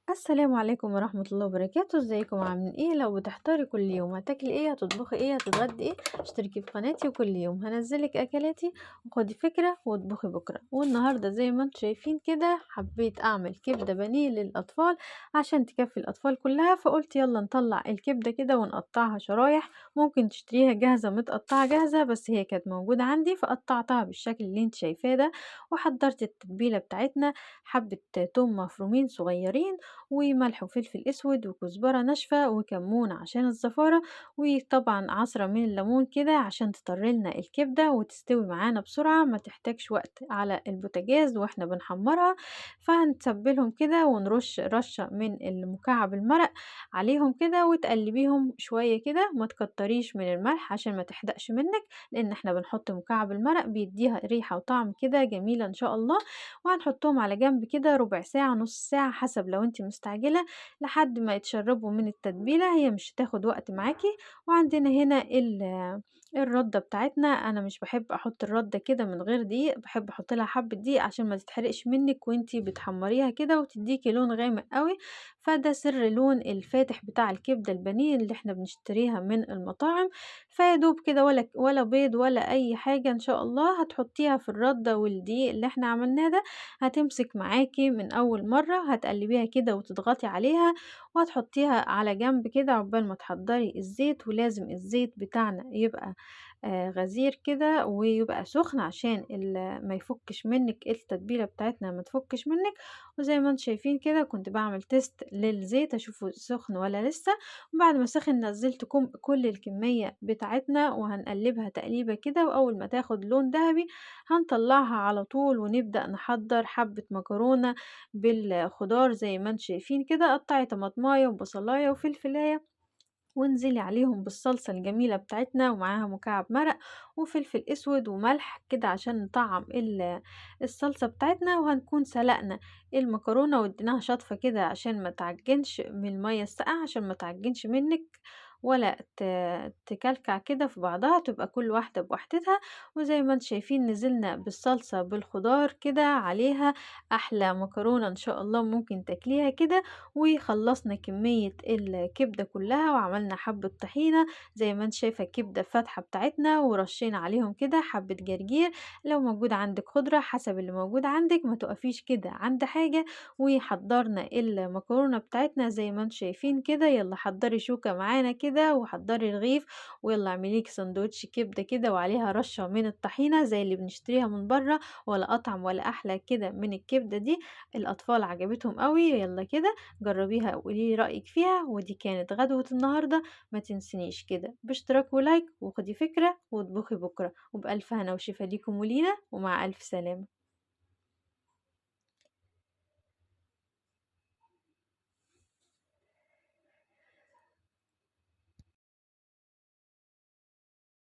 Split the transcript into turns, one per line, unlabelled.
السلام عليكم ورحمة الله وبركاته، ازيكم عاملين ايه؟ لو بتحتاري كل يوم هتاكلي ايه، هتطبخي ايه، هتتغدي ايه، اشتركي في قناتي وكل يوم هنزلك اكلاتي وخدي فكرة واطبخي بكرة. والنهاردة زي ما انتم شايفين كده حبيت اعمل كبدة بانيه للاطفال عشان تكفي الاطفال كلها، فقلت يلا نطلع الكبدة كده ونقطعها شرايح. ممكن تشتريها جاهزة متقطعة جاهزة، بس هي كانت موجودة عندي فقطعتها بالشكل اللي انت شايفاه ده. وحضرت التتبيلة بتاعتنا، حبة توم مفرومين صغيرين وملح وفلفل اسود وكزبرة ناشفة وكمون عشان الزفارة، وطبعا عصرة من الليمون كده عشان تطرلنا الكبدة وتستوي معانا بسرعة، ما تحتاجش وقت على البوتاجاز واحنا بنحمرها. فهنتبلهم كده ونرش رشة من المكعب المرق عليهم كده وتقلبيهم شوية كده، ما تكتريش من الملح عشان ما تحدقش منك، لان احنا بنحط مكعب المرق بيديها ريحة وطعم كده جميلة ان شاء الله. وهنحطهم على جنب كده ربع ساعة نص ساعة حسب لو انت مستعجلة، لحد ما يتشربوا من التتبيلة، هي مش هتاخد وقت معاكي. وعندنا هنا الردة بتاعتنا، انا مش بحب احط الردة كده من غير دقيق، بحب احط لها حبة دقيق عشان ما تتحرقش منك وانتي بتحمريها كده وتديكي لون غامق قوي. فده سر اللون الفاتح بتاع الكبدة البانيه اللي احنا بنشتريها من المطاعم. فيدوب كده ولا بيض ولا اي حاجة ان شاء الله، هتحطيها في الردة والدقيق اللي احنا عملناه ده، هتمسك معاكي من أول مرة، هتقلبيها كده وتضغطي عليها وهتحطيها على جنب كده عقبال ما تحضري الزيت. ولازم الزيت بتاعنا يبقى غزير كده ويبقى سخن عشان ما يفكش منك التتبيلة بتاعتنا، ما تفكش منك. وزي ما انتم شايفين كده كنت بعمل تيست للزيت اشوفه سخن ولا لسه. وبعد ما سخن نزلت كل الكمية بتاعتنا وهنقلبها تقليبة كده، واول ما تاخد لون ذهبي هنطلعها على طول ونبدأ نحضر حبة مكرونة بالخضار. زي ما انتم شايفين كده قطعي طماطماية وبصلاية وفلفلاية وانزلي عليهم بالصلصة الجميلة بتاعتنا ومعاها مكعب مرق وفلفل اسود وملح كده عشان نطعم الصلصة بتاعتنا. وهنكون سلقنا المكرونة واديناها شطفة كده عشان ما تعجنش من المية الساقعة، عشان ما تعجنش منك ولا تكلكع كده في بعضها، تبقى كل واحدة بوحدتها. وزي ما انتم شايفين نزلنا بالصلصة بالخضار كده عليها، احلى مكرونة ان شاء الله ممكن تاكليها كده. وخلصنا كمية الكبدة كلها وعملنا حبة طحينة زي ما انت شايفة الكبدة الفاتحة بتاعتنا، ورشينا عليهم كده حبة جرجير. لو موجود عندك خضرة حسب اللي موجود عندك، ما تقفيش كده عند حاجة. وحضرنا المكرونة بتاعتنا زي ما انت شايفين كده، يلا حضري شوكة معانا كده وحضري رغيف، ويلا اعمليك سندوتش كبدة كده وعليها رشة من الطحينة زي اللي بنشتريها من بره، ولا أطعم ولا أحلى كده من الكبدة دي. الأطفال عجبتهم قوي، يلا كده جربيها وقولي لي رأيك فيها. ودي كانت غدوة النهاردة، ما تنسنيش كده باشتراك ولايك وخدي فكرة واطبخي بكرة. وبألف هنا وشفا ليكم ولينا، ومع ألف سلامة.